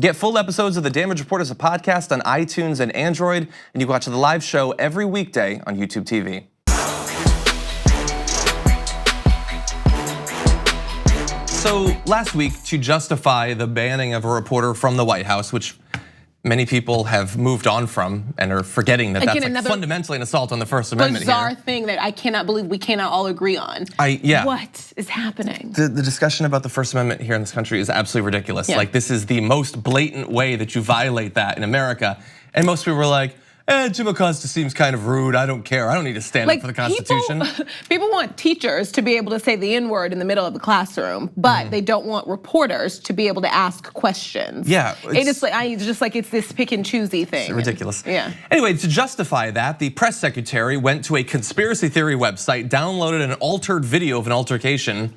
Get full episodes of The Damage Report as a podcast on iTunes and Android, and you can watch the live show every weekday on YouTube TV. So last week, to justify the banning of a reporter from the White House, which many people have moved on from and are forgetting that that's like fundamentally an assault on the First Amendment here. Bizarre thing that I cannot believe we cannot all agree on. Yeah. What is happening? The discussion about the First Amendment here in this country is absolutely ridiculous. Yeah. Like, this is the most blatant way that you violate that in America. And most people were like, Jim Acosta seems kind of rude. I don't care. I don't need to stand up for the Constitution. People want teachers to be able to say the N-word in the middle of the classroom, but they don't want reporters to be able to ask questions. Yeah, it's this pick and choosy thing. It's ridiculous. Yeah. Anyway, to justify that, the press secretary went to a conspiracy theory website, downloaded an altered video of an altercation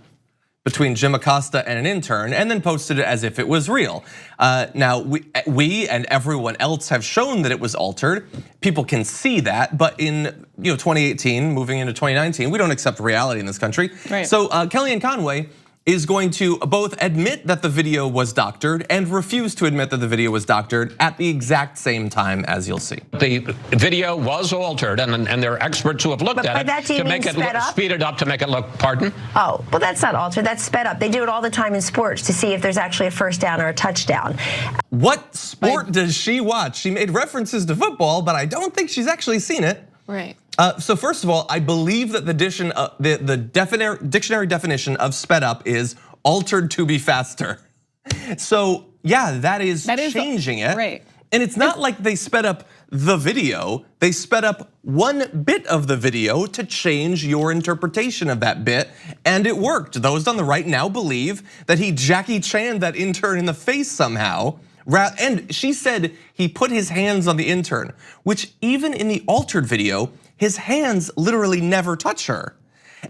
between Jim Acosta and an intern, and then posted it as if it was real. Now, we and everyone else have shown that it was altered. People can see that, but in 2018, moving into 2019, we don't accept reality in this country. Right. So Kellyanne Conway is going to both admit that the video was doctored and refuse to admit that the video was doctored at the exact same time, as you'll see. The video was altered, and there are experts who have looked at it to make it speed it up to make it look. Pardon? Oh, well, that's not altered. That's sped up. They do it all the time in sports to see if there's actually a first down or a touchdown. What sport does she watch? She made references to football, but I don't think she's actually seen it. Right. So first of all, I believe that the dictionary definition of sped up is altered to be faster. So yeah, that is changing it. Right. And it's not like they sped up the video, they sped up one bit of the video to change your interpretation of that bit, and it worked. Those on the right now believe that he Jackie Chan'd that intern in the face somehow. And she said he put his hands on the intern, which even in the altered video, his hands literally never touch her.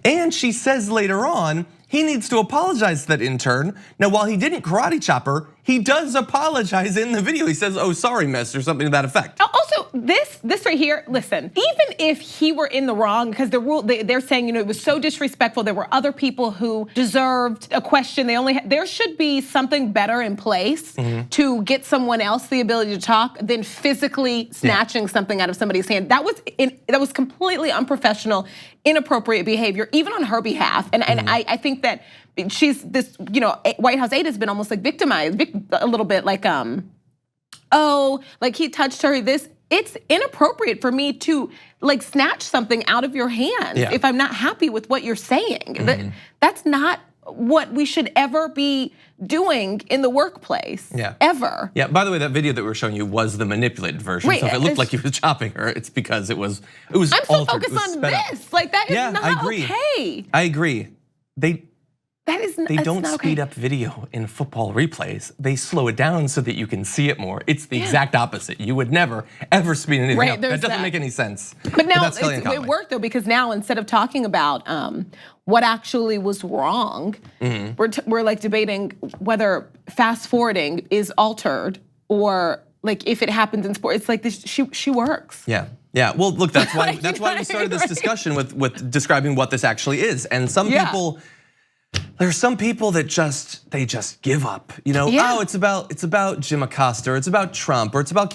And she says later on, he needs to apologize to that intern. Now, while he didn't karate chop her, he does apologize in the video. He says, "Oh, sorry, miss," or something to that effect. Also, this right here, listen, even if he were in the wrong, because they're saying, it was so disrespectful, there were other people who deserved a question. There should be something better in place to get someone else the ability to talk than physically snatching something out of somebody's hand. That was completely unprofessional, inappropriate behavior, even on her behalf. And I think that she's this, White House aide has been almost like victimized a little bit, like like he touched her. It's inappropriate for me to snatch something out of your hand if I'm not happy with what you're saying. That's not what we should ever be doing in the workplace, ever. Yeah, by the way, that video that we were showing you was the manipulated version. So if it looked like he was chopping her, it's because it was I'm so altered. focused on this. That is not okay. I agree. They don't speed okay. up video in football replays. They slow it down so that you can see it more. It's the exact opposite. You would never, ever speed anything up. That doesn't make any sense. But now it worked though, because now instead of talking about what actually was wrong, we're debating whether fast forwarding is altered or if it happens in sport. It's like this, she works. Yeah. Well, look, that's why we started this discussion with describing what this actually is. And some people. There's some people that just give up. Oh, it's about Jim Acosta, or it's about Trump, or it's about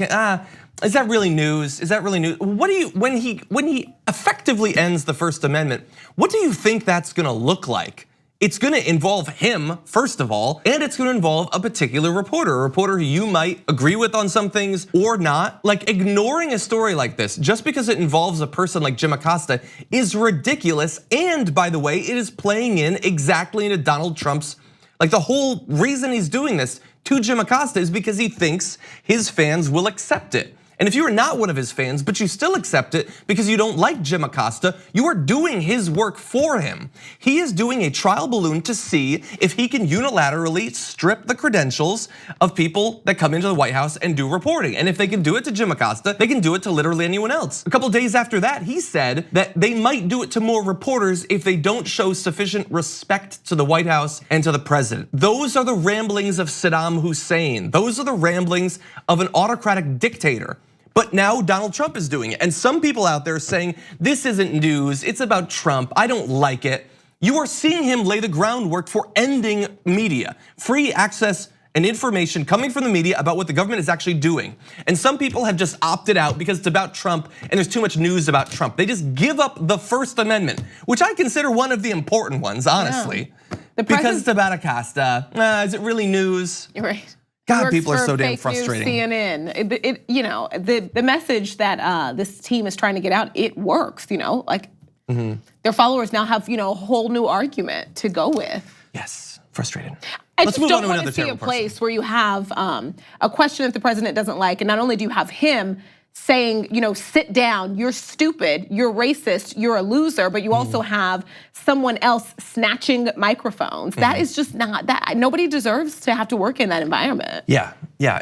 is that really news? Is that really news? What do you when he effectively ends the First Amendment? What do you think that's going to look like? It's going to involve him, first of all, and it's going to involve a particular reporter, a reporter who you might agree with on some things or not. Ignoring a story like this, just because it involves a person like Jim Acosta, is ridiculous. And by the way, it is playing in exactly into Donald Trump's, the whole reason he's doing this to Jim Acosta is because he thinks his fans will accept it. And if you are not one of his fans, but you still accept it because you don't like Jim Acosta, you are doing his work for him. He is doing a trial balloon to see if he can unilaterally strip the credentials of people that come into the White House and do reporting. And if they can do it to Jim Acosta, they can do it to literally anyone else. A couple days after that, he said that they might do it to more reporters if they don't show sufficient respect to the White House and to the president. Those are the ramblings of Saddam Hussein. Those are the ramblings of an autocratic dictator. But now Donald Trump is doing it. And some people out there saying, this isn't news, it's about Trump, I don't like it. You are seeing him lay the groundwork for ending media, free access and information coming from the media about what the government is actually doing. And some people have just opted out because it's about Trump and there's too much news about Trump. They just give up the First Amendment, which I consider one of the important ones, honestly. Yeah. Because it's about Acosta. Is it really news? You're right. God, people are so damn frustrating. CNN, you know, the message that this team is trying to get out, it works. You know, like their followers now have a whole new argument to go with. Yes, frustrated. I just don't want to see a place where you have a question that the president doesn't like, and not only do you have him saying, sit down, you're stupid, you're racist, you're a loser, but you also have someone else snatching microphones. That is just not that. Nobody deserves to have to work in that environment. Yeah,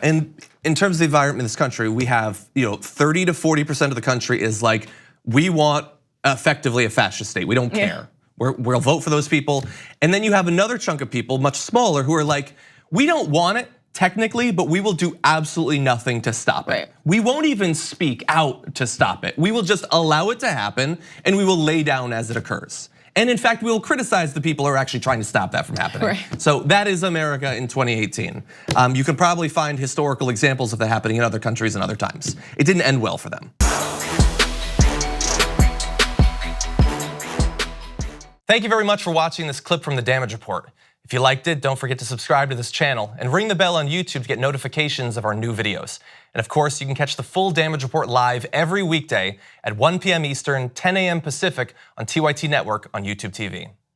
and in terms of the environment in this country, we have 30 to 40% of the country is like, we want effectively a fascist state. We don't care. We'll vote for those people. And then you have another chunk of people, much smaller, who are like, we don't want it technically, but we will do absolutely nothing to stop it. We won't even speak out to stop it. We will just allow it to happen and we will lay down as it occurs. And in fact, we will criticize the people who are actually trying to stop that from happening. So that is America in 2018. You can probably find historical examples of that happening in other countries and other times. It didn't end well for them. Thank you very much for watching this clip from The Damage Report. If you liked it, don't forget to subscribe to this channel and ring the bell on YouTube to get notifications of our new videos. And of course, you can catch the full Damage Report live every weekday at 1 p.m. Eastern, 10 a.m. Pacific on TYT Network on YouTube TV.